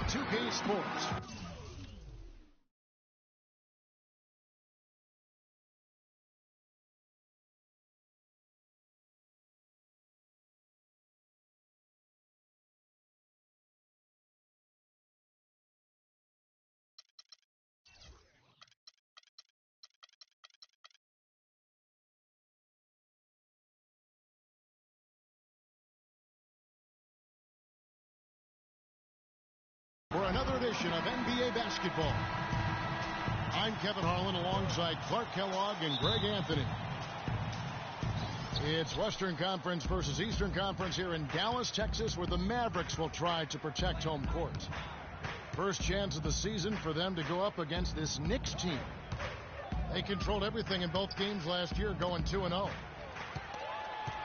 2K Sports. For another edition of NBA basketball, I'm Kevin Harlan alongside Clark Kellogg and Greg Anthony. It's Western Conference versus Eastern Conference here in Dallas, Texas, where the Mavericks will try to protect home court. First chance of the season for them to go up against this Knicks team. They controlled everything in both games last year, going 2-0.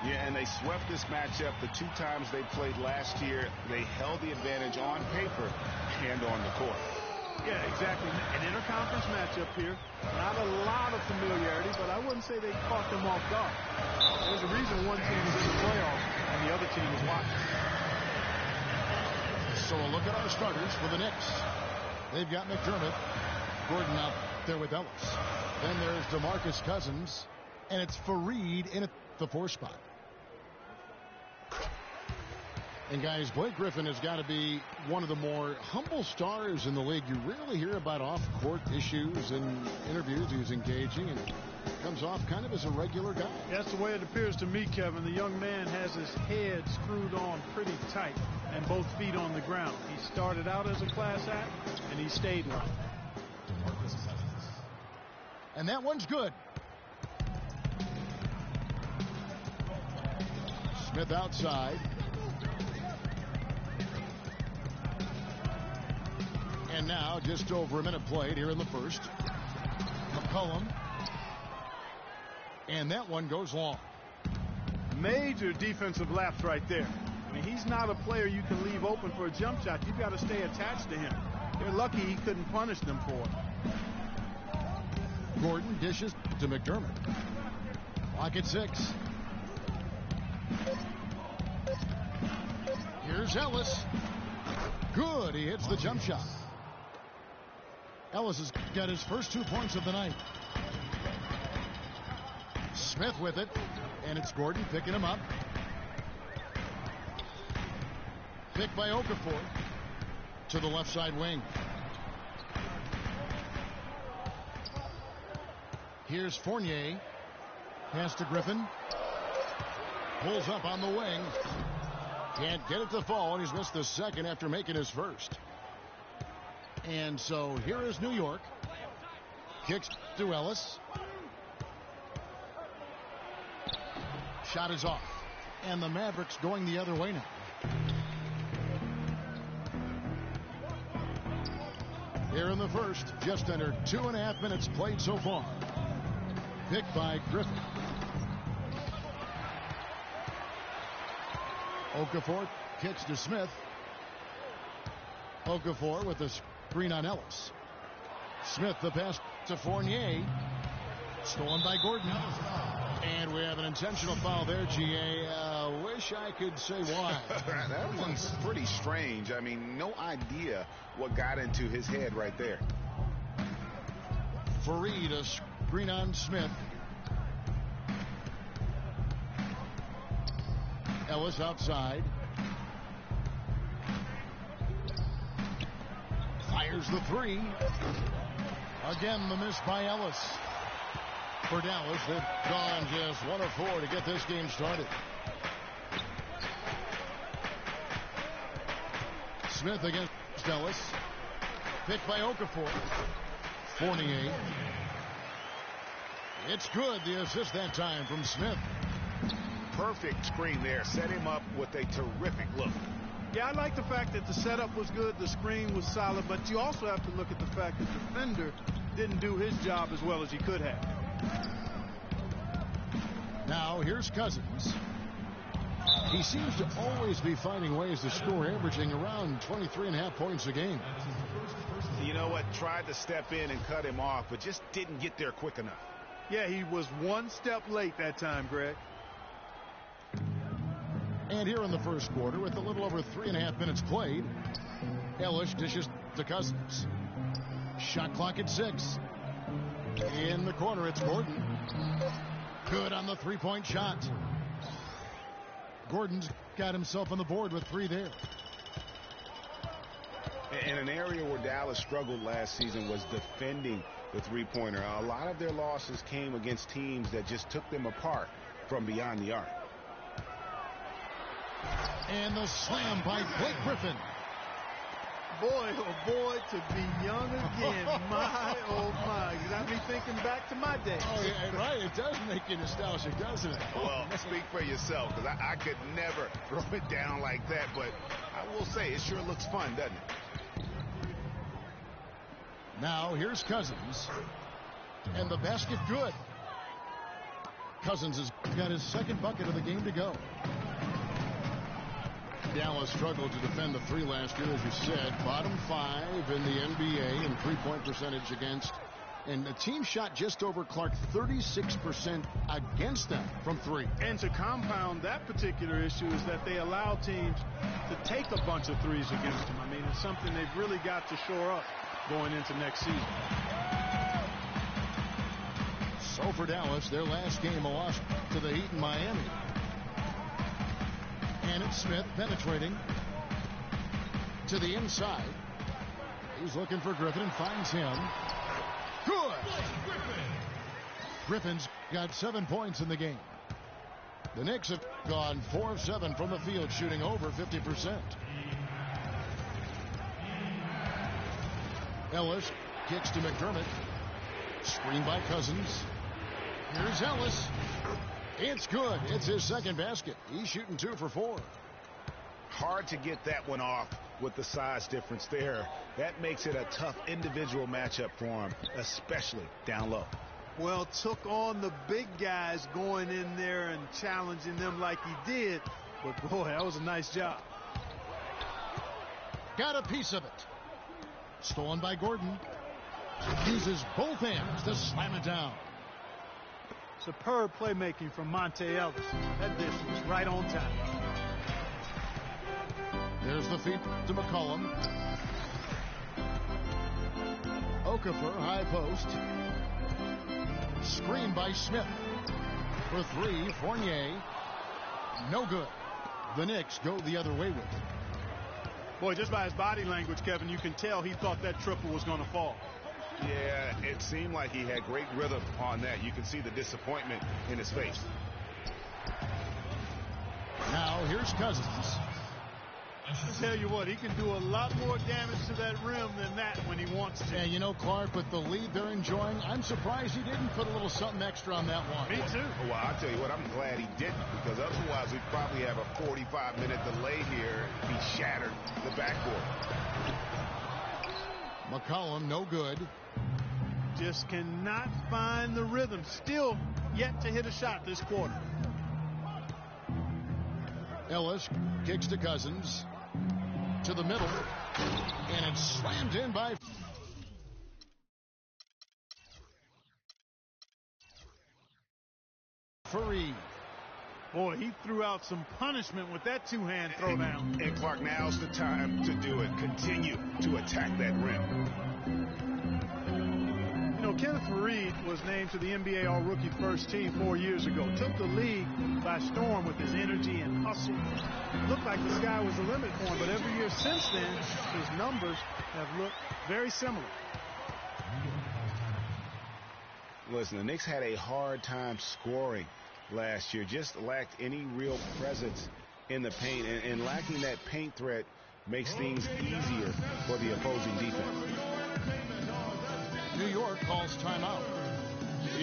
Yeah, and they swept this matchup the 2 times they played last year. They held the advantage on paper and on the court. Yeah, exactly. An interconference matchup here. Not a lot of familiarity, but I wouldn't say they caught them off guard. There's a reason one team is in the playoffs and the other team is watching. So a look at our starters for the Knicks. They've got McDermott, Gordon out there with Ellis. Then there's DeMarcus Cousins, and it's Fareed in at the 4 spot. And guys, Blake Griffin has got to be one of the more humble stars in the league. You rarely hear about off-court issues and interviews. He's engaging and comes off kind of as a regular guy. That's the way it appears to me, Kevin. The young man has his head screwed on pretty tight and both feet on the ground. He started out as a class act, and he stayed one. And that one's good. Smith outside. And now just over a minute played here in the first. McCollum. And that one goes long. Major defensive lapse right there. I mean, he's not a player you can leave open for a jump shot. You've got to stay attached to him. They're lucky he couldn't punish them for it. Gordon dishes to McDermott. Clock at 6. Here's Ellis. Good. He hits the jump shot. Ellis has got his first 2 points of the night. Smith with it. And it's Gordon picking him up. Picked by Okafor to the left side wing. Here's Fournier. Pass to Griffin. Pulls up on the wing. Can't get it to fall, and he's missed the second after making his first. And so here is New York. Kicks to Ellis. Shot is off. And the Mavericks going the other way now. Here in the first, just under 2.5 minutes played so far. Picked by Griffin. Okafor kicks to Smith. Okafor with the screen on Ellis. Smith the pass to Fournier. Stolen by Gordon. And we have an intentional foul there, GA. Wish I could say why. That one's pretty strange. I mean, no idea what got into his head right there. Fareed, a screen on Smith. Ellis outside. Fires the 3. Again, the miss by Ellis. For Dallas, they've gone just 1 of 4 to get this game started. Smith against Ellis. Picked by Okafor. Fournier. It's good. The assist that time from Smith. Perfect screen there. Set him up with a terrific look. Yeah, I like the fact that the setup was good, the screen was solid, but you also have to look at the fact that the defender didn't do his job as well as he could have. Now here's Cousins. He seems to always be finding ways to score, averaging around 23.5 points a game. You know what? Tried to step in and cut him off, but just didn't get there quick enough. Yeah, he was 1 step late that time, Greg. And here in the first quarter, with a little over 3.5 minutes played, Ellis dishes to Cousins. Shot clock at 6. In the corner, it's Gordon. Good on the three-point shot. Gordon's got himself on the board with 3 there. In an area where Dallas struggled last season was defending the three-pointer. A lot of their losses came against teams that just took them apart from beyond the arc. And the slam by Blake Griffin. Boy, oh boy, to be young again. My, oh my. Got me thinking back to my days. Oh, yeah, right. It does make you nostalgic, doesn't it? Well, speak for yourself, because I could never throw it down like that, but I will say it sure looks fun, doesn't it? Now, here's Cousins. And the basket good. Cousins has got his second bucket of the game to go. Dallas struggled to defend the 3 last year, as you said. Bottom 5 in the NBA in three-point percentage against. And the team shot just over, Clark, 36% against them from 3. And to compound that particular issue is that they allow teams to take a bunch of threes against them. I mean, it's something they've really got to shore up going into next season. So for Dallas, their last game, a loss to the Heat in Miami. And it's Smith penetrating to the inside. He's looking for Griffin and finds him. Good! Griffin's got 7 points in the game. The Knicks have gone 4 of 7 from the field, shooting over 50%. Ellis kicks to McDermott. Screen by Cousins. Here's Ellis. It's good. It's his second basket. He's shooting 2 for 4. Hard to get that one off with the size difference there. That makes it a tough individual matchup for him, especially down low. Well, took on the big guys going in there and challenging them like he did. But, boy, that was a nice job. Got a piece of it. Stolen by Gordon. Uses both hands to slam it down. Superb playmaking from Monte Ellis. That dish was right on time. There's the feed to McCollum. Okafor, high post. Screen by Smith. For 3, Fournier. No good. The Knicks go the other way with it. Boy, just by his body language, Kevin, you can tell he thought that triple was going to fall. Yeah, it seemed like he had great rhythm on that. You can see the disappointment in his face. Now, here's Cousins. I tell you what, he can do a lot more damage to that rim than that when he wants to. And you know, Clark, with the lead they're enjoying, I'm surprised he didn't put a little something extra on that one. Me too. Well, I'll tell you what, I'm glad he didn't, because otherwise we'd probably have a 45-minute delay here if he shattered the backboard. McCollum, no good. Just cannot find the rhythm. Still yet to hit a shot this quarter. Ellis kicks to Cousins. To the middle. And it's slammed in by Fareed. Boy, he threw out some punishment with that two-hand throwdown. And Clark, now's the time to do it. Continue to attack that rim. You know, Kenneth Fareed was named to the NBA All-Rookie First Team 4 years ago. Took the league by storm with his energy and hustle. Looked like the sky was the limit for him, but every year since then, his numbers have looked very similar. Listen, the Knicks had a hard time scoring last year. Just lacked any real presence in the paint, and lacking that paint threat makes things easier for the opposing defense. New York calls timeout.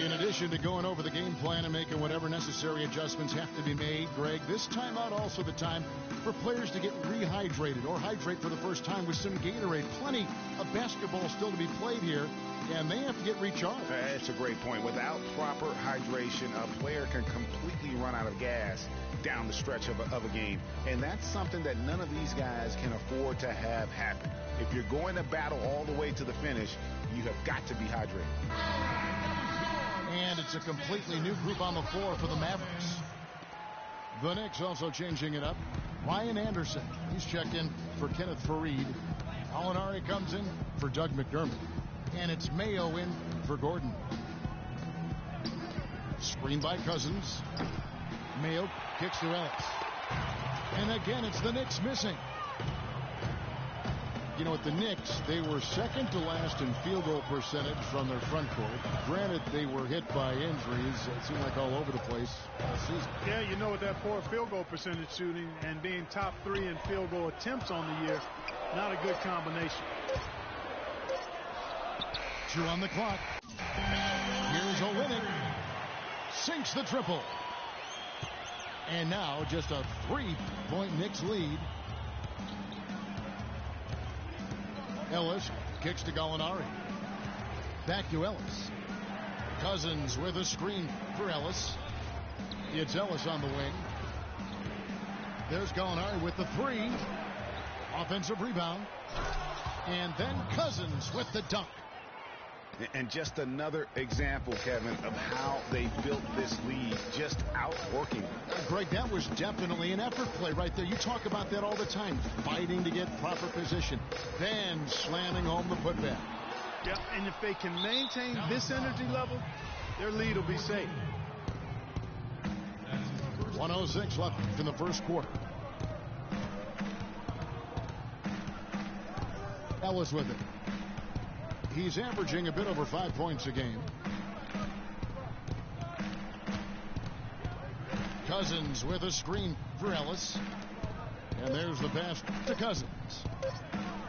In addition to going over the game plan and making whatever necessary adjustments have to be made, Greg, this timeout also the time for players to get rehydrated or hydrate for the first time with some Gatorade. Plenty of basketball still to be played here, and they have to get recharged. That's a great point. Without proper hydration, a player can completely run out of gas down the stretch of a game, and that's something that none of these guys can afford to have happen. If you're going to battle all the way to the finish, you have got to be hydrated. And it's a completely new group on the floor for the Mavericks. The Knicks also changing it up. Ryan Anderson, he's checked in for Kenneth Faried. Gallinari comes in for Doug McDermott. And it's Mayo in for Gordon. Screen by Cousins. Mayo kicks to Ellis. And again, it's the Knicks missing. You know, at the Knicks, they were second to last in field goal percentage from their front court. Granted, they were hit by injuries. It seemed like all over the place all season. Yeah, you know, with that poor field goal percentage shooting and being top 3 in field goal attempts on the year, not a good combination. 2 on the clock. Here's Olynyk. Sinks the triple. And now just a 3-point Knicks lead. Ellis kicks to Gallinari. Back to Ellis. Cousins with a screen for Ellis. It's Ellis on the wing. There's Gallinari with the 3. Offensive rebound. And then Cousins with the dunk. And just another example, Kevin, of how they built this lead, just outworking. Greg, that was definitely an effort play right there. You talk about that all the time, fighting to get proper position, then slamming home the putback. Yeah, and if they can maintain this energy level, their lead will be safe. 1:06 left in the first quarter. Ellis with it. He's averaging a bit over 5 points a game. Cousins with a screen for Ellis. And there's the pass to Cousins.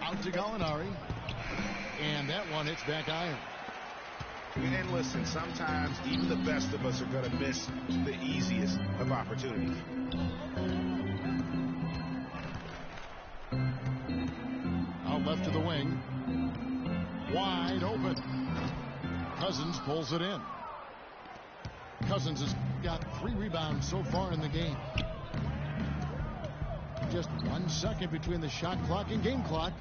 Out to Gallinari. And that one hits back iron. And listen, sometimes even the best of us are going to miss the easiest of opportunities. Out left to the wing. Wide open. Cousins pulls it in. Cousins has got 3 rebounds so far in the game. Just 1 second between the shot clock and game clock.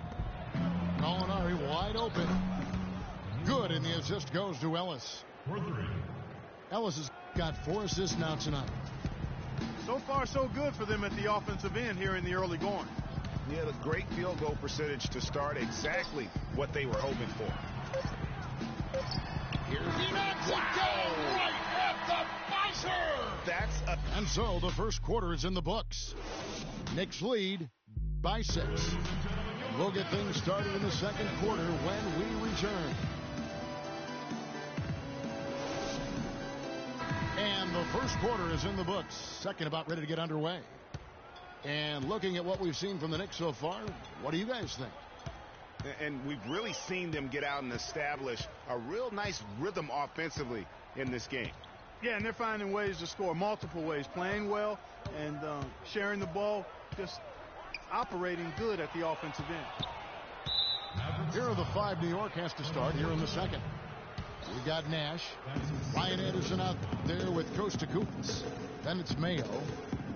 Gallinari wide open. Good, and the assist goes to Ellis. Ellis has got 4 assists now tonight. So far, so good for them at the offensive end here in the early going. He had a great field goal percentage to start, exactly what they were hoping for. He knocks it down right at the buzzer. And so the first quarter is in the books. Knicks lead by 6. And we'll get things started in the second quarter when we return. And the first quarter is in the books. Second about ready to get underway. And looking at what we've seen from the Knicks so far, what do you guys think? And we've really seen them get out and establish a real nice rhythm offensively in this game. Yeah, and they're finding ways to score, multiple ways, playing well and sharing the ball, just operating good at the offensive end. Here are the 5 New York has to start here in the second. We got Nash. Ryan Anderson out there with Costa Koupas. Then it's Mayo.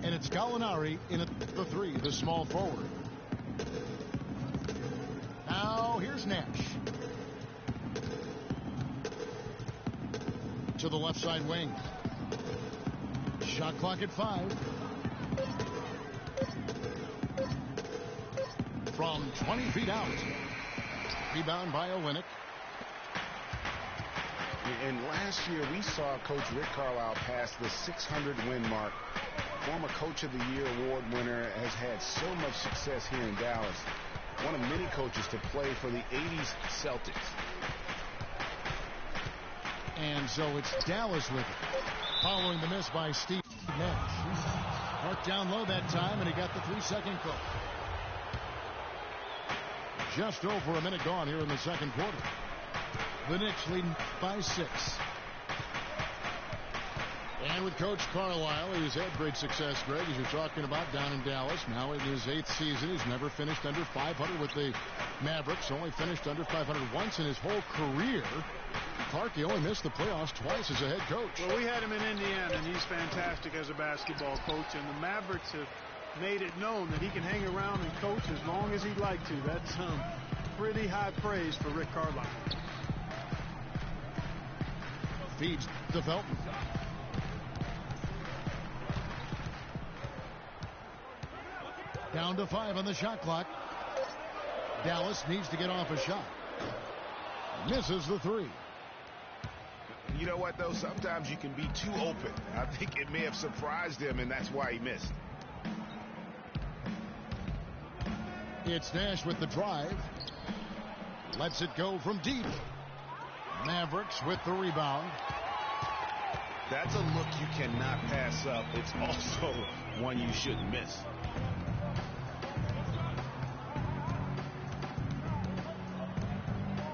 And it's Gallinari in at the 3, the small forward. Now here's Nash. To the left side wing. Shot clock at 5. From 20 feet out. Rebound by Olynyk. And last year we saw Coach Rick Carlisle pass the 600 win mark. Former Coach of the Year award winner, has had so much success here in Dallas. One of many coaches to play for the 80s Celtics. And so it's Dallas with it. Following the miss by Steve Nash. Marked down low that time, and he got the 3-second call. Just over a minute gone here in the second quarter. The Knicks leading by 6. And with Coach Carlisle, he's had great success, Greg, as you're talking about, down in Dallas. Now in his 8th season, he's never finished under 500 with the Mavericks. Only finished under 500 once in his whole career. Clark, he only missed the playoffs twice as a head coach. Well, we had him in Indiana, and he's fantastic as a basketball coach. And the Mavericks have made it known that he can hang around and coach as long as he'd like to. That's pretty high praise for Rick Carlisle. Feeds to Felton. Down to 5 on the shot clock. Dallas needs to get off a shot. Misses the 3. You know what, though? Sometimes you can be too open. I think it may have surprised him, and that's why he missed. It's Nash with the drive. Lets it go from deep. Mavericks with the rebound. That's a look you cannot pass up. It's also one you shouldn't miss.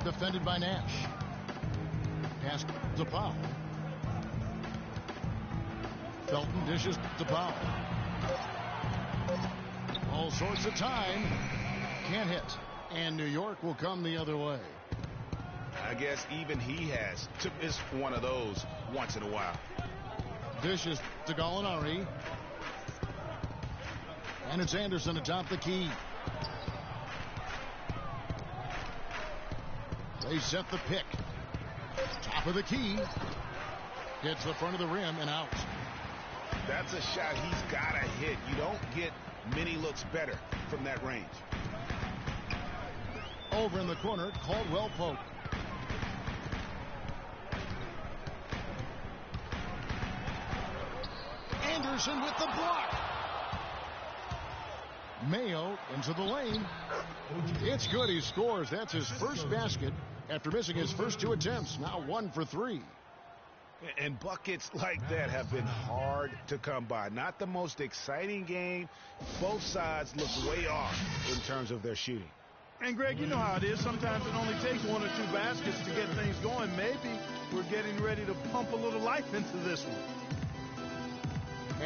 Defended by Nash. Pass to Powell. Felton dishes to Powell. All sorts of time. Can't hit. And New York will come the other way. I guess even he has to miss one of those once in a while. Dishes to Gallinari. And it's Anderson atop the key. They set the pick. Top of the key. Hits the front of the rim and out. That's a shot he's got to hit. You don't get many looks better from that range. Over in the corner, Caldwell Pope. Anderson with the block. Mayo into the lane. It's good. He scores. That's his first basket after missing his first 2 attempts. Now 1 for 3. And buckets like that have been hard to come by. Not the most exciting game. Both sides look way off in terms of their shooting. And, Greg, you know how it is. Sometimes it only takes 1 or 2 baskets to get things going. Maybe we're getting ready to pump a little life into this one.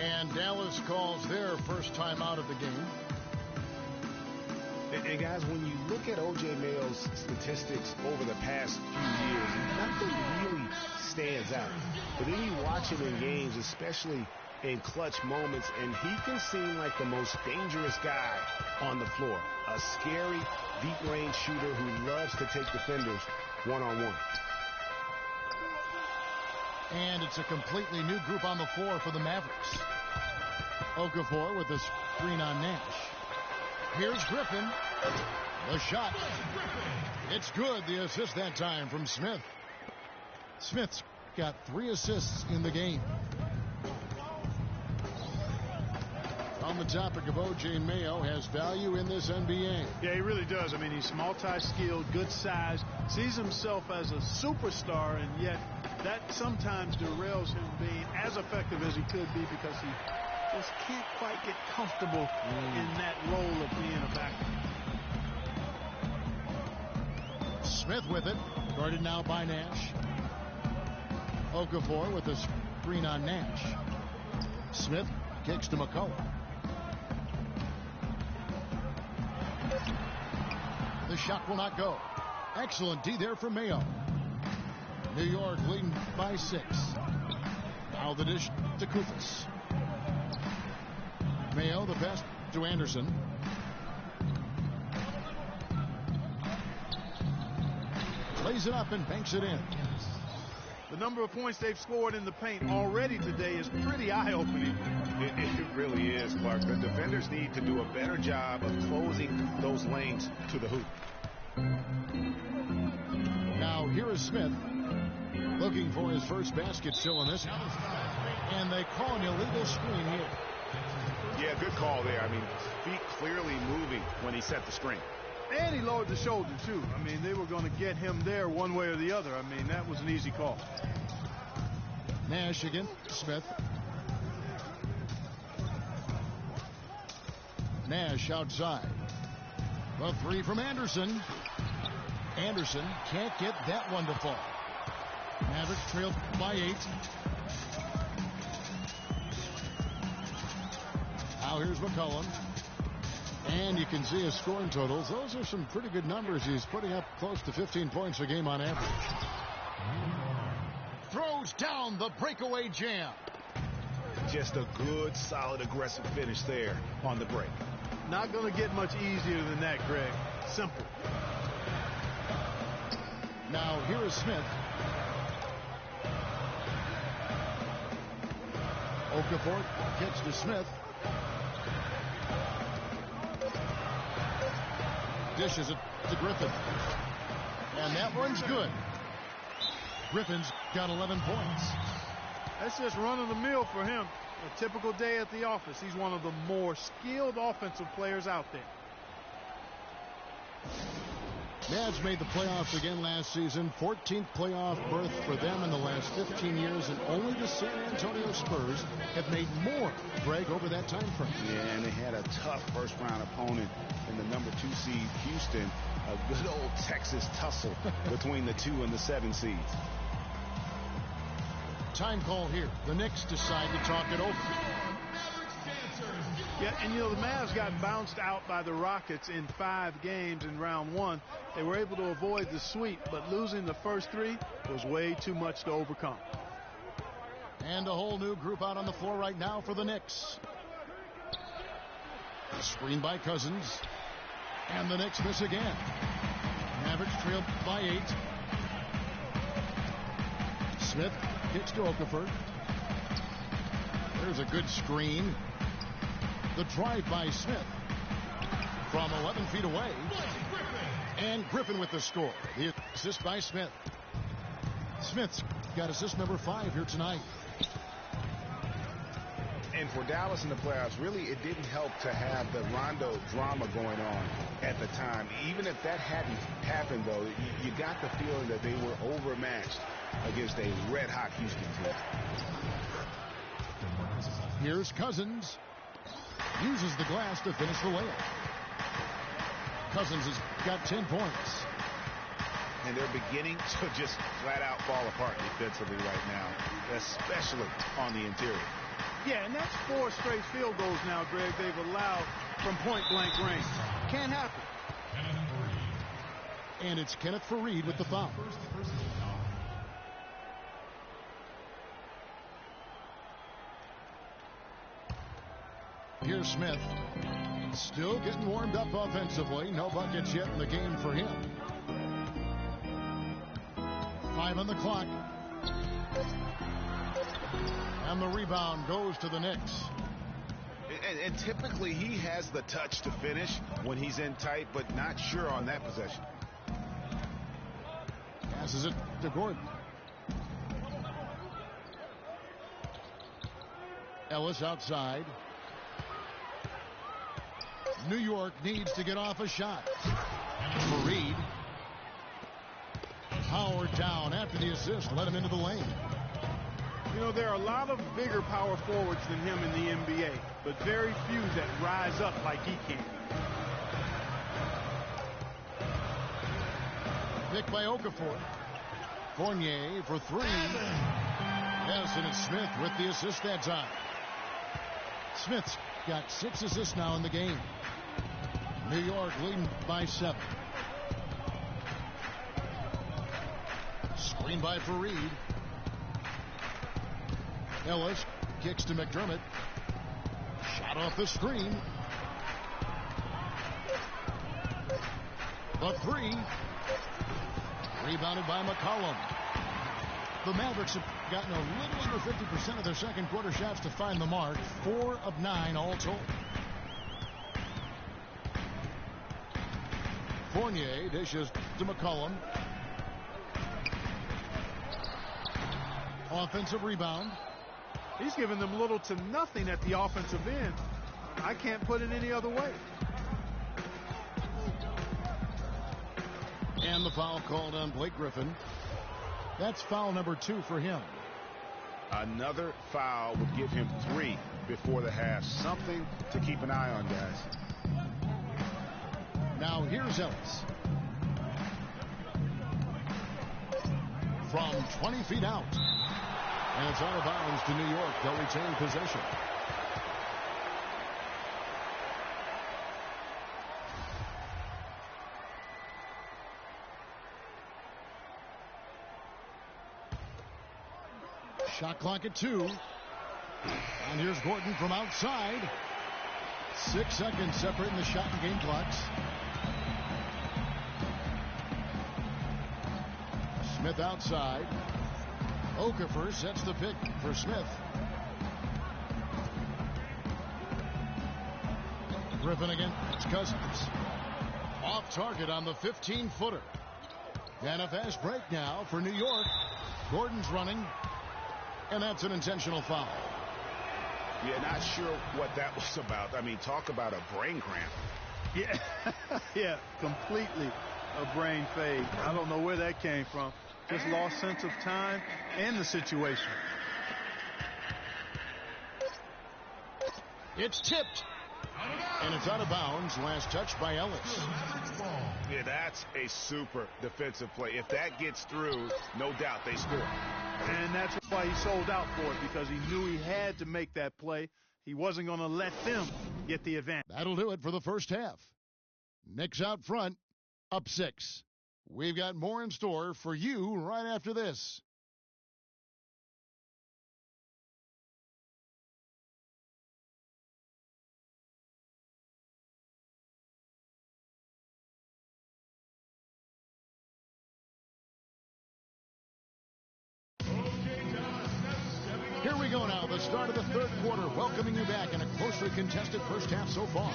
And Dallas calls their first time out of the game. And guys, when you look at O.J. Mayo's statistics over the past few years, nothing really stands out. But then you watch him in games, especially in clutch moments, and he can seem like the most dangerous guy on the floor. A scary, deep-range shooter who loves to take defenders one-on-one. And it's a completely new group on the floor for the Mavericks. Okafor with the screen on Nash. Here's Griffin. The shot. It's good. The assist that time from Smith. Smith's got 3 assists in the game. On the topic of O.J. Mayo, has value in this NBA. Yeah, he really does. I mean, he's multi-skilled, good size, sees himself as a superstar, and yet that sometimes derails him being as effective as he could be because he just can't quite get comfortable in that role of being a backup. Smith with it, guarded now by Nash. Okafor with the screen on Nash. Smith kicks to McCollum. The shot will not go. Excellent D there for Mayo. New York leading by 6. Now the dish to Koufos. Mayo the pass to Anderson. Lays it up and banks it in. The number of points they've scored in the paint already today is pretty eye-opening. It really is, Clark. The defenders need to do a better job of closing those lanes to the hoop. Now here is Smith looking for his first basket still in this. And they call an illegal screen here. Yeah, good call there. I mean, feet clearly moving when he set the screen. And he lowered the shoulder, too. I mean, they were going to get him there one way or the other. I mean, that was an easy call. Nash again. Smith. Nash outside. The 3 from Anderson. Anderson can't get that one to fall. Mavericks trailed by 8. Now here's McCollum. And you can see his scoring totals. Those are some pretty good numbers. He's putting up close to 15 points a game on average. Throws down the breakaway jam. Just a good, solid, aggressive finish there on the break. Not going to get much easier than that, Greg. Simple. Now here is Smith. Okafor gets to Smith. Dishes it to Griffin. And that one's good. Griffin's got 11 points. That's just run-of-the-mill for him. A typical day at the office. He's one of the more skilled offensive players out there. Mavs made the playoffs again last season. 14th playoff berth for them in the last 15 years, and only the San Antonio Spurs have made more, Greg, over that time frame. Yeah, and they had a tough first-round opponent in the number 2 seed, Houston. A good old Texas tussle between the 2 and the 7 seeds. Time call here. The Knicks decide to talk it over. Yeah, and you know, the Mavs got bounced out by the Rockets in 5 games in round 1. They were able to avoid the sweep, but losing the first 3 was way too much to overcome. And a whole new group out on the floor right now for the Knicks. Screen by Cousins. And the Knicks miss again. Mavericks trailed by 8. Smith kicks to Okafor. There's a good screen. The drive by Smith from 11 feet away. And Griffin with the score. The assist by Smith. Smith's got assist number 5 here tonight. And for Dallas in the playoffs, really, it didn't help to have the Rondo drama going on at the time. Even if that hadn't happened, though, you got the feeling that they were overmatched against a red-hot Houston team. Here's Cousins. Uses the glass to finish the layup. Cousins has got 10 points. And they're beginning to just flat-out fall apart defensively right now, especially on the interior. Yeah, and that's 4 straight field goals now, Greg, they've allowed from point-blank range. Can't happen. And it's Kenneth Faried with the foul. Here's Smith. Still getting warmed up offensively. No buckets yet in the game for him. 5 on the clock. And the rebound goes to the Knicks. And typically he has the touch to finish when he's in tight, but not sure on that possession. Passes it to Gordon. Ellis outside. New York needs to get off a shot. Faried. Howard down after the assist. Let him into the lane. You know, there are a lot of bigger power forwards than him in the NBA, but very few that rise up like he can. Pick by Okafor. Fournier for 3. Yes, and it's Smith with the assist that time. Smith's got 6 assists now in the game. New York leading by 7. Screen by Faried. Ellis kicks to McDermott. Shot off the screen. The 3. Rebounded by McCollum. The Mavericks have gotten a little under 50% of their second quarter shots to find the mark. 4 of 9 all told. Fournier dishes to McCollum. Offensive rebound. He's given them little to nothing at the offensive end. I can't put it any other way. And the foul called on Blake Griffin. That's foul number 2 for him. Another foul would give him 3 before the half. Something to keep an eye on, guys. Now here's Ellis. From 20 feet out. And it's out of bounds to New York. They'll retain possession. Shot clock at 2. And here's Gordon from outside. 6 seconds separating the shot and game clocks. Smith outside. Okafor sets the pick for Smith. Griffin again. It's Cousins. Off target on the 15-footer. And a fast break now for New York. Gordon's running. And that's an intentional foul. Yeah, not sure what that was about. I mean, talk about a brain cramp. Yeah, yeah, completely a brain fade. I don't know where that came from. Just lost sense of time and the situation. It's tipped. And it's out of bounds. Last touch by Ellis. Yeah, that's a super defensive play. If that gets through, no doubt they score. And that's why he sold out for it, because he knew he had to make that play. He wasn't going to let them get the advantage. That'll do it for the first half. Knicks out front, up 6. We've got more in store for you right after this. Here we go now, the start of the third quarter, welcoming you back in a closely contested first half so far.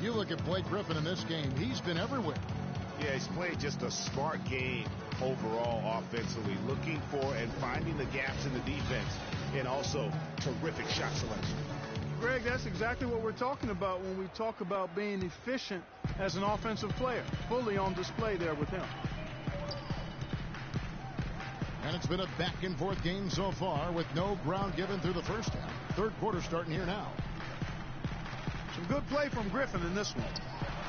You look at Blake Griffin in this game, he's been everywhere. Yeah, he's played just a smart game overall offensively, looking for and finding the gaps in the defense, and also terrific shot selection. Greg, that's exactly what we're talking about when we talk about being efficient as an offensive player. Fully on display there with him. And it's been a back-and-forth game so far with no ground given through the first half. Third quarter starting here now. Some good play from Griffin in this one.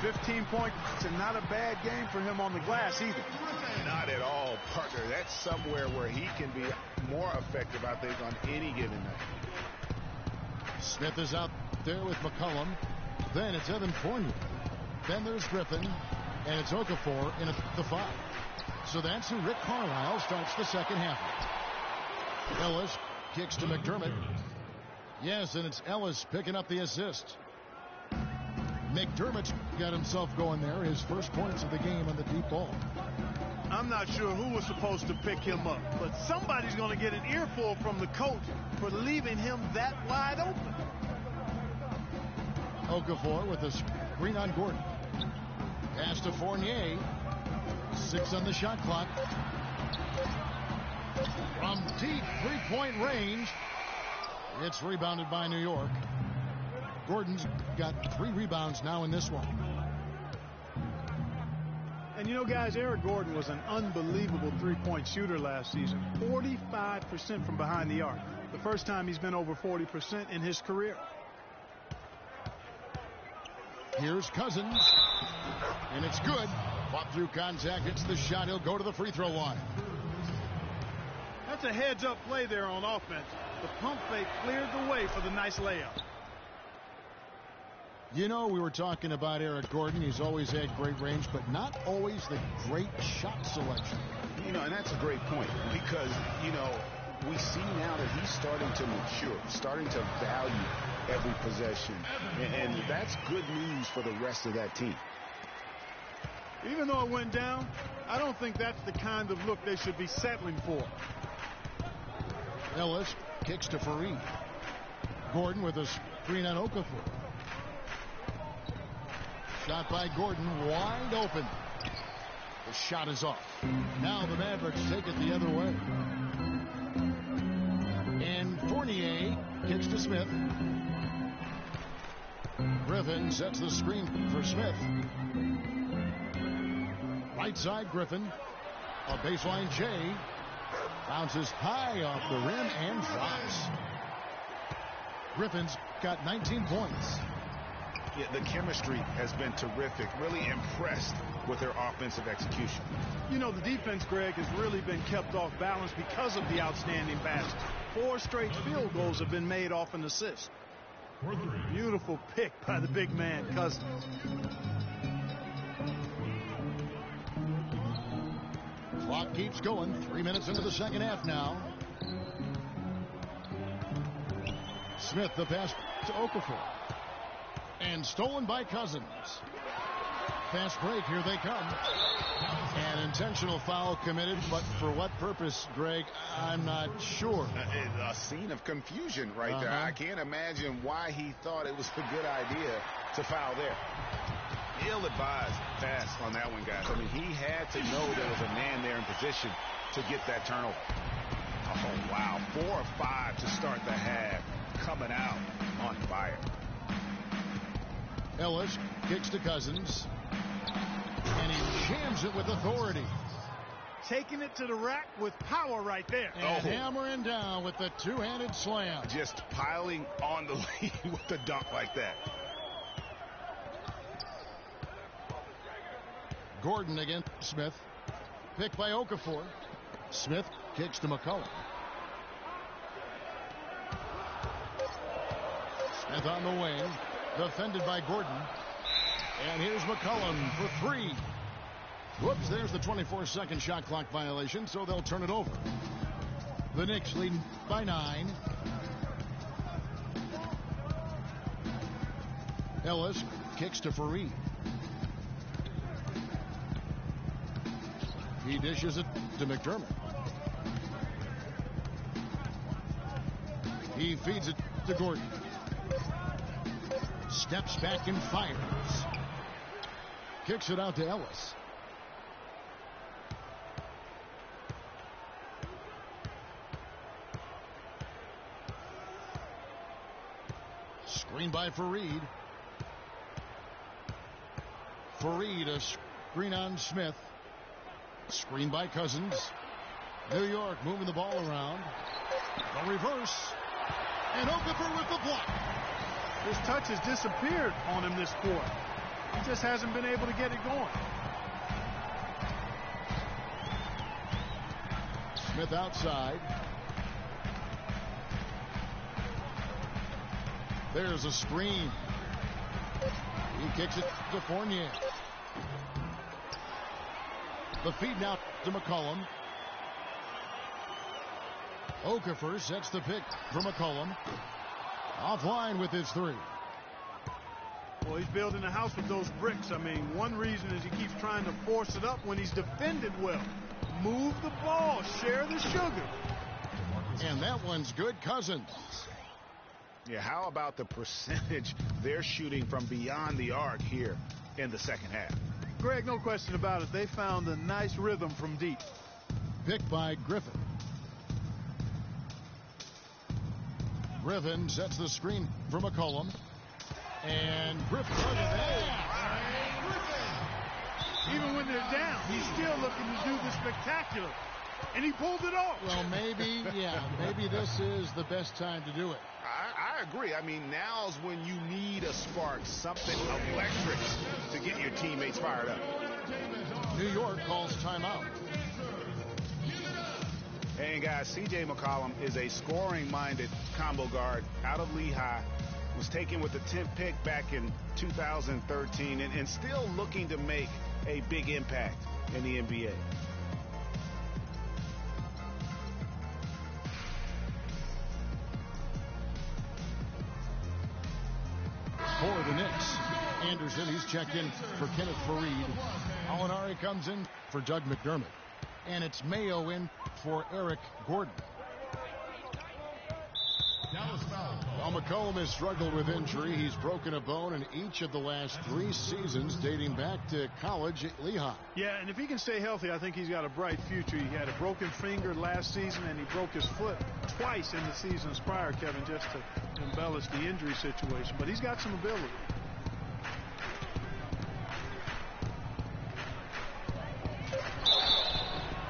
15 points and not a bad game for him on the glass either. Not at all, partner. That's somewhere where he can be more effective, I think, on any given night. Smith is out there with McCollum. Then it's Evan Fournier. Then there's Griffin. And it's Okafor in the 5. So that's who Rick Carlisle starts the second half with. Ellis kicks to McDermott. Yes, and it's Ellis picking up the assist. McDermott's got himself going there. His first points of the game on the deep ball. I'm not sure who was supposed to pick him up, but somebody's going to get an earful from the coach for leaving him that wide open. Okafor with a screen on Gordon. Pass to Fournier. 6 on the shot clock. From deep three-point range, it's rebounded by New York. Gordon's got 3 rebounds now in this one. And you know, guys, Eric Gordon was an unbelievable three-point shooter last season. 45% from behind the arc. The first time he's been over 40% in his career. Here's Cousins. And it's good. Fought through contact. Hits the shot. He'll go to the free throw line. That's a heads-up play there on offense. The pump fake cleared the way for the nice layup. You know, we were talking about Eric Gordon. He's always had great range, but not always the great shot selection. You know, and that's a great point because, you know, we see now that he's starting to mature, starting to value every possession. And that's good news for the rest of that team. Even though it went down, I don't think that's the kind of look they should be settling for. Ellis kicks to Fareed. Gordon with a screen on Okafor. Shot by Gordon, wide open. The shot is off. Now the Mavericks take it the other way. And Fournier kicks to Smith. Griffin sets the screen for Smith. Right side, Griffin. A baseline J. Bounces high off the rim and drops. Griffin's got 19 points. Yeah, the chemistry has been terrific. Really impressed with their offensive execution. You know, the defense, Greg, has really been kept off balance because of the outstanding passes. 4 straight field goals have been made off an assist. Beautiful pick by the big man, Cousins. Clock keeps going. 3 minutes into the second half now. Smith, the pass to Okafor. And stolen by Cousins. Fast break, here they come. An intentional foul committed, but for what purpose, Greg, I'm not sure. A scene of confusion right there. I can't imagine why he thought it was a good idea to foul there. ill-advised pass on that one, guys. I mean, he had to know there was a man there in position to get that turnover. Oh, wow. 4 or 5 to start the half. Coming out on fire. Ellis kicks to Cousins. And he jams it with authority. Taking it to the rack with power right there. And hammering down with the two-handed slam. Just piling on the lead with a dunk like that. Gordon against Smith. Picked by Okafor. Smith kicks to McCollum. Smith on the wing. Defended by Gordon. And here's McCollum for 3. Whoops, there's the 24-second shot clock violation, so they'll turn it over. The Knicks leading by 9. Ellis kicks to Fareed. He dishes it to McDermott. He feeds it to Gordon. Steps back and fires. Kicks it out to Ellis. Screen by Fareed. Fareed, a screen on Smith. Screen by Cousins. New York moving the ball around. A reverse. And Okafor with the block. His touch has disappeared on him this quarter. He just hasn't been able to get it going. Smith outside. There's a screen. He kicks it to Fournier. The feed now to McCollum. Okafor sets the pick for McCollum. Offline with his 3. Well, he's building a house with those bricks. I mean, one reason is he keeps trying to force it up when he's defended well. Move the ball. Share the sugar. And that one's good. Cousins. Yeah, how about the percentage they're shooting from beyond the arc here in the second half? Greg, no question about it. They found a nice rhythm from deep. Picked by Griffin. Griffin sets the screen for McCollum. And Griffin. Look at that. Even when they're down, he's still looking to do the spectacular. And he pulled it off. Well, maybe this is the best time to do it. I agree. I mean, now's when you need a spark, something electric to get your teammates fired up. New York calls timeout. And guys, C.J. McCollum is a scoring-minded combo guard out of Lehigh. Was taken with the 10th pick back in 2013 and still looking to make a big impact in the NBA. For the Knicks, Anderson, he's checked in for Kenneth Fareed. Alinari comes in for Doug McDermott. And it's Mayo in for Eric Gordon. Well, McCollum has struggled with injury. He's broken a bone in each of the last 3 seasons dating back to college at Lehigh. Yeah, and if he can stay healthy, I think he's got a bright future. He had a broken finger last season, and he broke his foot twice in the seasons prior, Kevin, just to embellish the injury situation. But he's got some ability.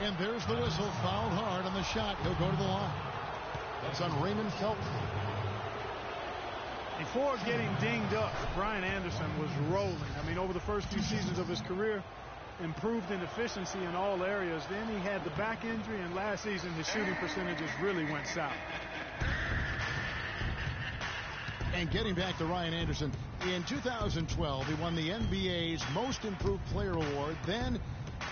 And there's the whistle. Fouled hard on the shot. He'll go to the line. That's on Raymond Felton. Before getting dinged up, Brian Anderson was rolling. I mean, over the first few seasons of his career, improved in efficiency in all areas. Then he had the back injury, and last season his shooting percentages really went south. And getting back to Ryan Anderson, in 2012, he won the NBA's Most Improved Player Award. Then,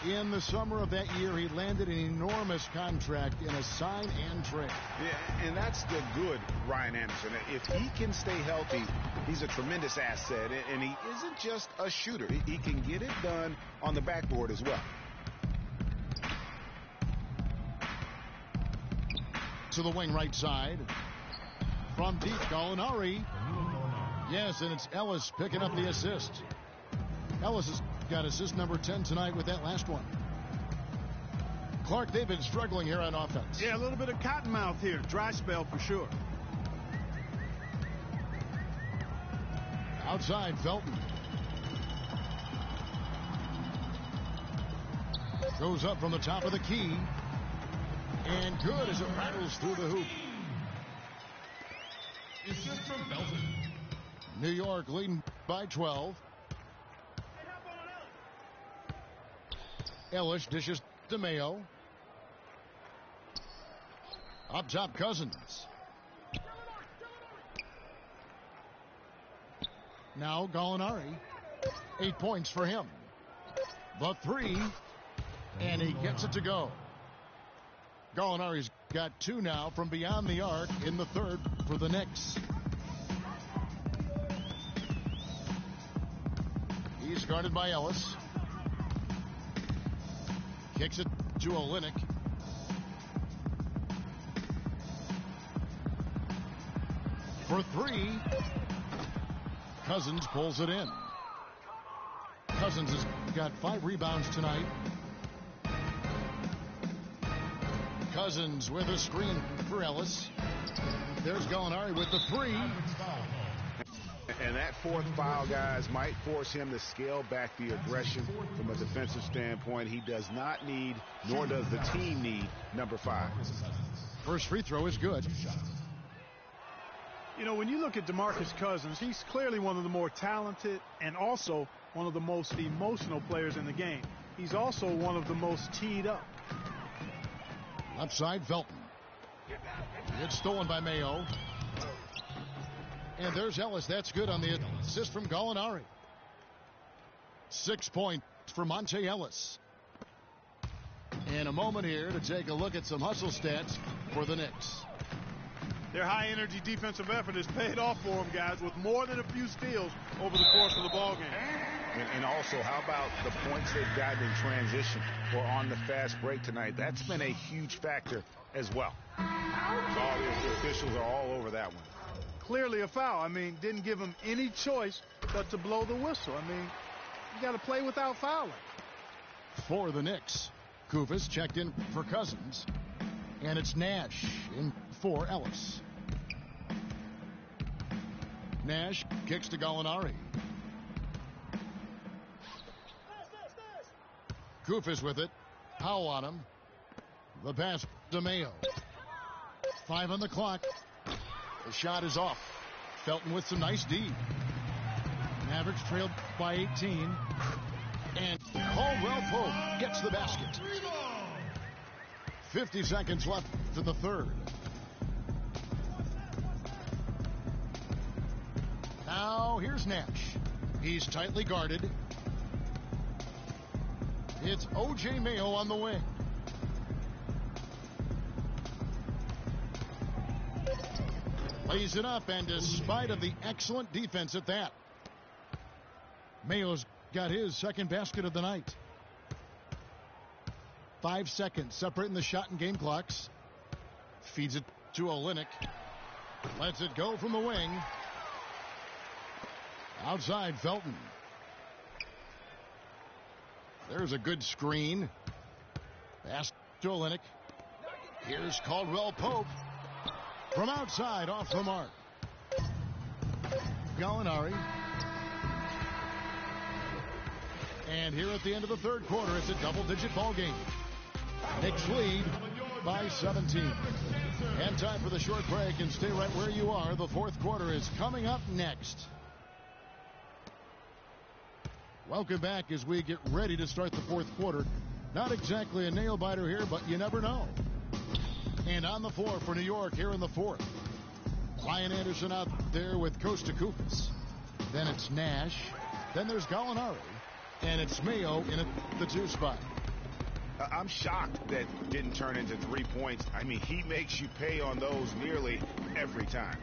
in the summer of that year, he landed an enormous contract in a sign and trade. Yeah, and that's the good Ryan Anderson. If he can stay healthy, he's a tremendous asset, and he isn't just a shooter. He can get it done on the backboard as well. To the wing right side. From deep, Gallinari. Yes, and it's Ellis picking up the assist. Ellis has got assist number 10 tonight with that last one. Clark, they've been struggling here on offense. Yeah, a little bit of cottonmouth here. Dry spell for sure. Outside, Felton. Goes up from the top of the key. And good as it rattles through the hoop. It's just from Felton. New York leading by 12. Ellis dishes to Mayo. Up top, Cousins. Now Gallinari. 8 points for him. The three. And he gets it to go. Gallinari's got 2 now from beyond the arc in the third for the Knicks. He's guarded by Ellis. Kicks it to Olynyk. For 3. Cousins pulls it in. Cousins has got 5 rebounds tonight. Cousins with a screen for Ellis. There's Gallinari with the 3. And that 4th foul, guys, might force him to scale back the aggression from a defensive standpoint. He does not need, nor does the team need, number 5. First free throw is good. You know, when you look at DeMarcus Cousins, he's clearly one of the more talented and also one of the most emotional players in the game. He's also one of the most teed up. Left side, Felton. It's stolen by Mayo. And there's Ellis. That's good on the assist from Gallinari. 6 points for Monte Ellis. And a moment here to take a look at some hustle stats for the Knicks. Their high-energy defensive effort has paid off for them, guys, with more than a few steals over the course of the ballgame. And also, how about the points they've gotten in transition or on the fast break tonight? That's been a huge factor as well. All the officials are all over that one. Clearly a foul. I mean, didn't give him any choice but to blow the whistle. I mean, you got to play without fouling. For the Knicks, Kufis checked in for Cousins. And it's Nash in for Ellis. Nash kicks to Gallinari. Kufis with it. Powell on him. The pass to Mayo. 5 on the clock. The shot is off. Felton with some nice D. Mavericks trailed by 18. And Caldwell Pope gets the basket. 50 seconds left to the third. Now here's Nash. He's tightly guarded. It's O.J. Mayo on the wing. Lays it up, and despite of the excellent defense at that, Mayo's got his second basket of the night. 5 seconds separating the shot and game clocks. Feeds it to Olynyk. Lets it go from the wing. Outside, Felton. There's a good screen. Pass to Olynyk. Here's Caldwell Pope. From outside, off the mark. Gallinari. And here at the end of the third quarter, it's a double-digit ball game. Knicks lead by 17. And time for the short break, and stay right where you are. The fourth quarter is coming up next. Welcome back as we get ready to start the fourth quarter. Not exactly a nail-biter here, but you never know. And on the floor for New York here in the fourth. Ryan Anderson out there with Costa Kufis. Then it's Nash. Then there's Gallinari. And it's Mayo in the 2 spot. I'm shocked that didn't turn into 3 points. I mean, he makes you pay on those nearly every time.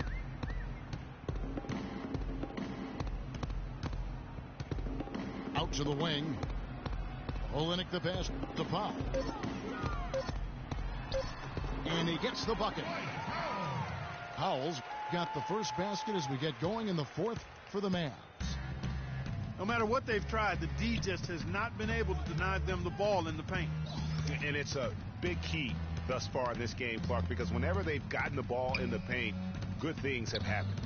Out to the wing. Olynyk the pass to Powell. And he gets the bucket. Powell's got the first basket as we get going in the fourth for the Mavs. No matter what they've tried, the D just has not been able to deny them the ball in the paint. And it's a big key thus far in this game, Clark, because whenever they've gotten the ball in the paint, good things have happened.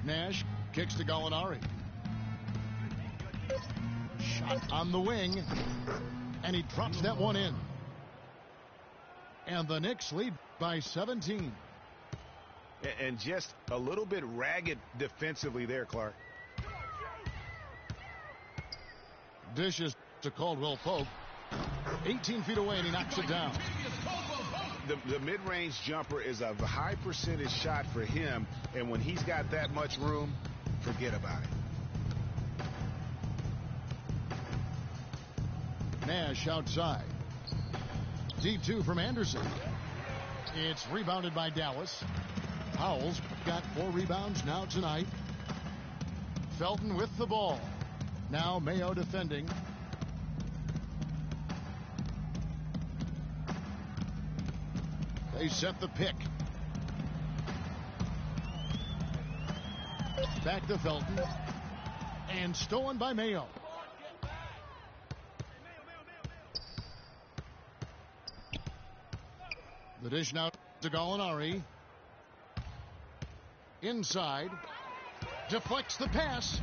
Nash kicks to Gallinari. Shot on the wing, and he drops that one in. And the Knicks lead by 17. And just a little bit ragged defensively there, Clark. Dishes to Caldwell Pope. 18 feet away, and he knocks it down. The mid-range jumper is a high percentage shot for him, and when he's got that much room, forget about it. Nash outside. D2 from Anderson. It's rebounded by Dallas. Howell's got 4 rebounds now tonight. Felton with the ball. Now Mayo defending. They set the pick. Back to Felton. And stolen by Mayo. The dish now to Gallinari. Inside. Deflects the pass.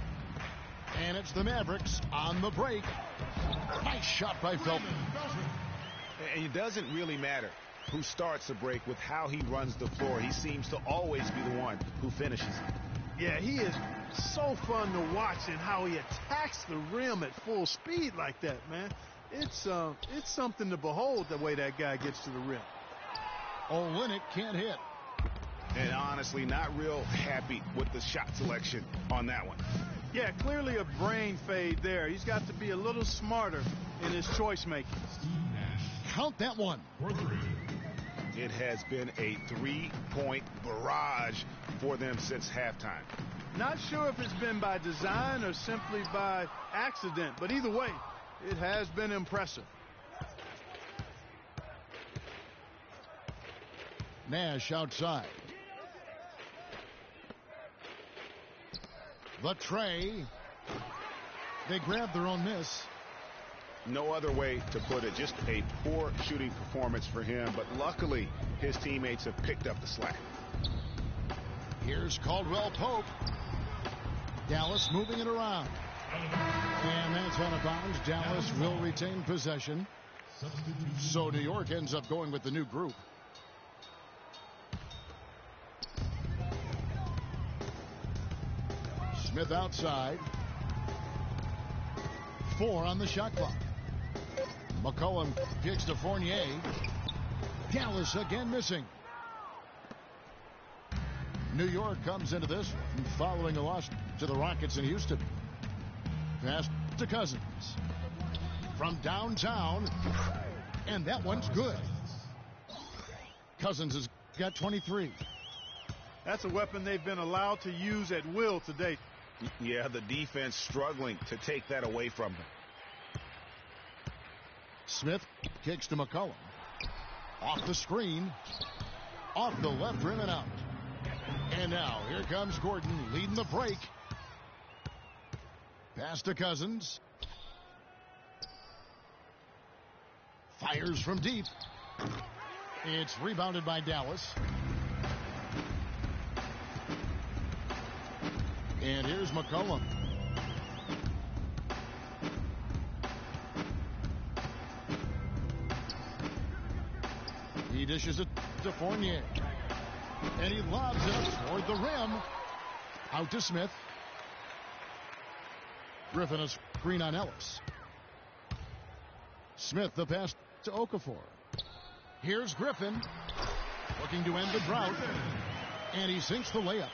And it's the Mavericks on the break. Nice shot by Felton. And it doesn't really matter who starts the break with how he runs the floor. He seems to always be the one who finishes it. Yeah, he is so fun to watch and how he attacks the rim at full speed like that, man. It's something to behold the way that guy gets to the rim. Olynyk can't hit. And honestly, not real happy with the shot selection on that one. Yeah, clearly a brain fade there. He's got to be a little smarter in his choice making. Count that one. It has been a 3-point barrage for them since halftime. Not sure if it's been by design or simply by accident, but either way, it has been impressive. Nash outside. The tray. They grab their own miss. No other way to put it. Just a poor shooting performance for him. But luckily, his teammates have picked up the slack. Here's Caldwell Pope. Dallas moving it around. And that's out of bounds. Dallas will retain possession. So New York ends up going with the new group. Smith outside. 4 on the shot clock. McCollum kicks to Fournier. Dallas again missing. New York comes into this one following a loss to the Rockets in Houston. Pass to Cousins. From downtown. And that one's good. Cousins has got 23. That's a weapon they've been allowed to use at will today. Yeah, the defense struggling to take that away from them. Smith kicks to McCollum. Off the screen. Off the left rim and out. And now here comes Gordon leading the break. Pass to Cousins. Fires from deep. It's rebounded by Dallas. And here's McCollum. He dishes it to Fournier. And he lobs it up toward the rim. Out to Smith. Griffin a screen on Ellis. Smith the pass to Okafor. Here's Griffin. Looking to end the drought. And he sinks the layup.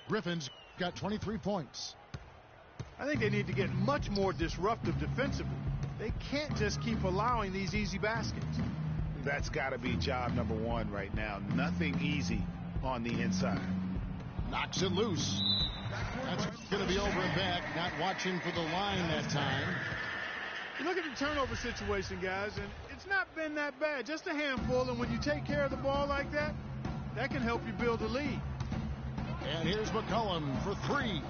Griffin's got 23 points. I think they need to get much more disruptive defensively. They can't just keep allowing these easy baskets. That's got to be job number 1 right now. Nothing easy on the inside. Knocks it loose. That's going to be over and back. Not watching for the line that time. You look at the turnover situation, guys, and it's not been that bad. Just a handful, and when you take care of the ball like that, that can help you build a lead. And here's McCollum for 3.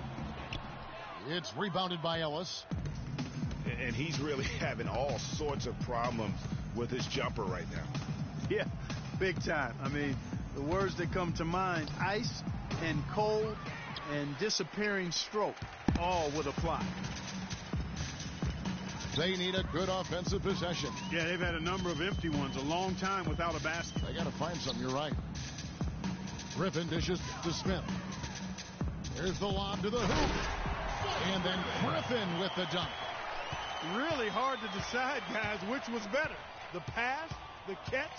It's rebounded by Ellis. And he's really having all sorts of problems with his jumper right now. Yeah, big time. I mean, the words that come to mind, ice and cold and disappearing stroke, all would apply. They need a good offensive possession. Yeah, they've had a number of empty ones, a long time without a basket. They got to find something, you're right. Griffin dishes to Smith. Here's the lob to the hoop. And then Griffin with the dunk. Really hard to decide, guys, which was better, the pass, the catch,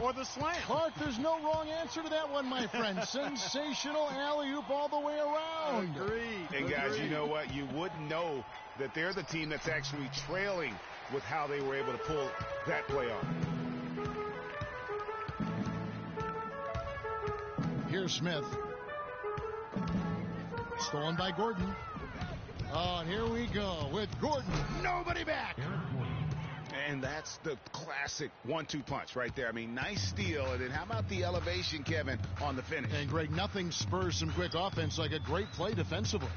or the slam. Clark, there's no wrong answer to that one, my friend. Sensational alley-oop all the way around. Agreed. And guys, you know what? You wouldn't know that they're the team that's actually trailing with how they were able to pull that play off. Here's Smith. Stolen by Gordon. Oh, and here we go with Gordon. Nobody back. And that's the classic 1-2 punch right there. I mean, nice steal. And then how about the elevation, Kevin, on the finish? And, Greg, nothing spurs some quick offense like a great play defensively.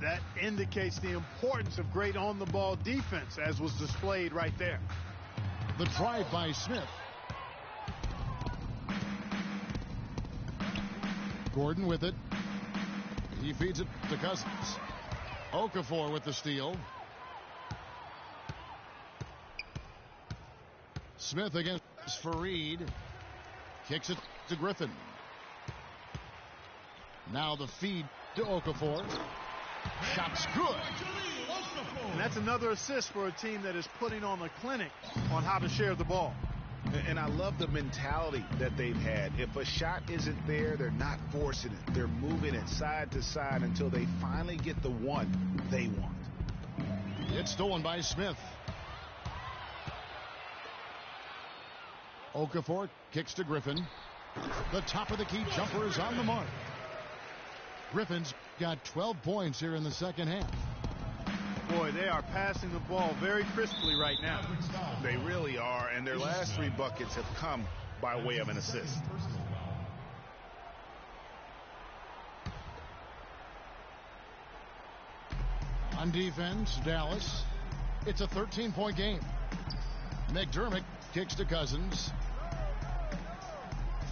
That indicates the importance of great on-the-ball defense, as was displayed right there. The drive by Smith. Gordon with it. He feeds it to Cousins. Okafor with the steal. Smith against Fareed. Kicks it to Griffin. Now the feed to Okafor. Shot's good. And that's another assist for a team that is putting on a clinic on how to share the ball. And I love the mentality that they've had. If a shot isn't there, they're not forcing it. They're moving it side to side until they finally get the one they want. It's stolen by Smith. Okafor kicks to Griffin. The top of the key jumper is on the mark. Griffin's got 12 points here in the second half. Boy, they are passing the ball very crisply right now. They really are, and their last 3 buckets have come by way of an assist. On defense, Dallas. It's a 13-point game. McDermott kicks to Cousins.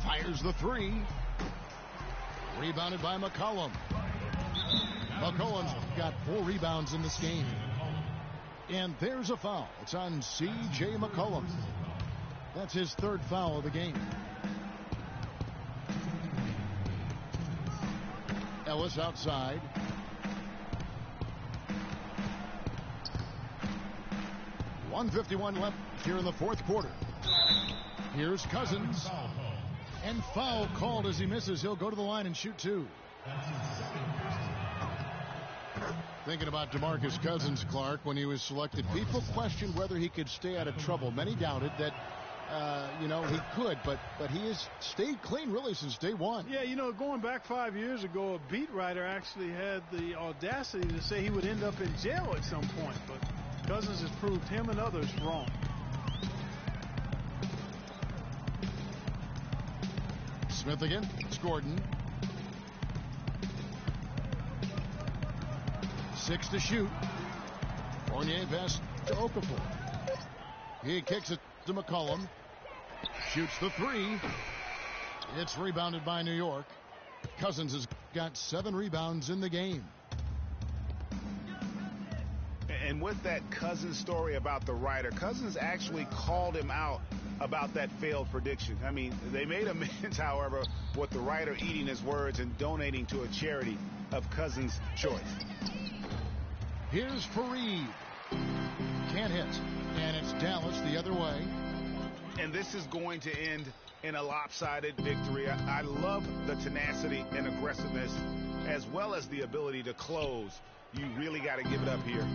Fires the 3. Rebounded by McCollum. McCollum's got 4 rebounds in this game. And there's a foul. It's on C.J. McCollum. That's his 3rd foul of the game. Ellis outside. .151 left here in the 4th quarter. Here's Cousins. And foul called as he misses. He'll go to the line and shoot 2. Thinking about DeMarcus Cousins, Clark, when he was selected, people questioned whether he could stay out of trouble. Many doubted that, he could, but he has stayed clean really since day one. Yeah, going back 5 years ago, a beat writer actually had the audacity to say he would end up in jail at some point, but Cousins has proved him and others wrong. Smith again. It's Gordon. 6 to shoot. Fournier pass to Okafor. He kicks it to McCollum. Shoots the 3. It's rebounded by New York. Cousins has got 7 rebounds in the game. And with that Cousins story about the writer, Cousins actually called him out about that failed prediction. I mean, they made amends, however, with the writer eating his words and donating to a charity of Cousins' choice. Here's Fareed. Can't hit. And it's Dallas the other way. And this is going to end in a lopsided victory. I love the tenacity and aggressiveness as well as the ability to close. You really got to give it up here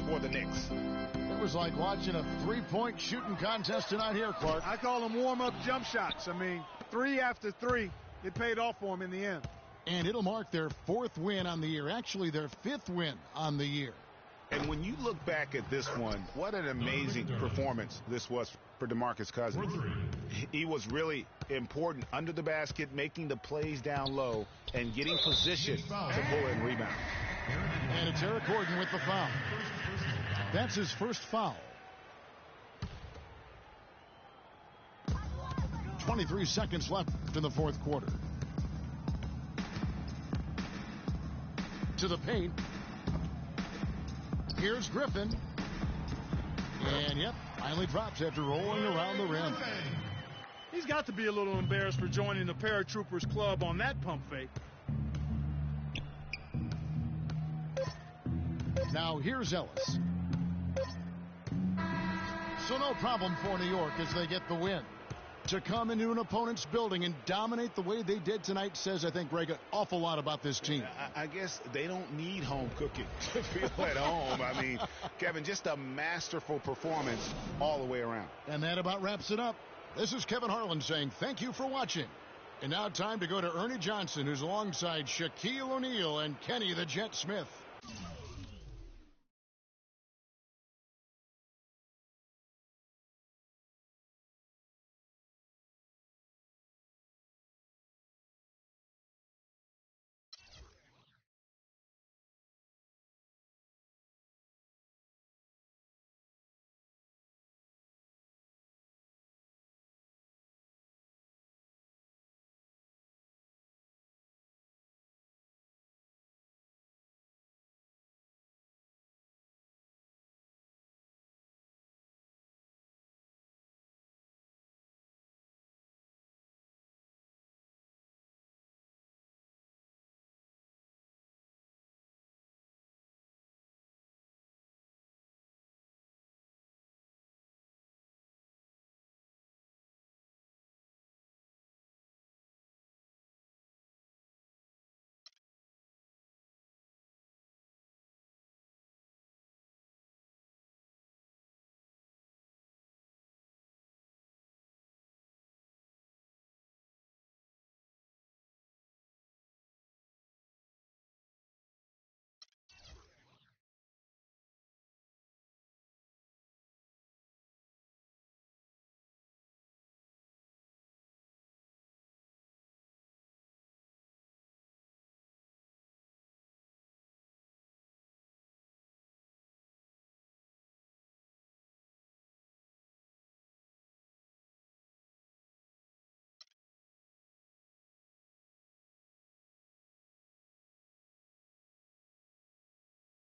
for the Knicks. It was like watching a 3-point shooting contest tonight here, Clark. I call them warm-up jump shots. I mean, 3 after 3. It paid off for them in the end. And it'll mark their 4th win on the year. Actually, their 5th win on the year. And when you look back at this one, what an amazing performance this was for DeMarcus Cousins. He was really important under the basket, making the plays down low and getting position to pull in rebound. And it's Eric Gordon with the foul. That's his first foul. 23 seconds left in the fourth quarter. To the paint. Here's Griffin. And, yep, finally drops after rolling around the rim. He's got to be a little embarrassed for joining the Paratroopers Club on that pump fake. Now here's Ellis. So no problem for New York as they get the win. To come into an opponent's building and dominate the way they did tonight says, I think, Greg, an awful lot about this team. I guess they don't need home cooking to feel at home. I mean, Kevin, just a masterful performance all the way around. And that about wraps it up. This is Kevin Harlan saying thank you for watching. And now time to go to Ernie Johnson, who's alongside Shaquille O'Neal and Kenny the Jet Smith.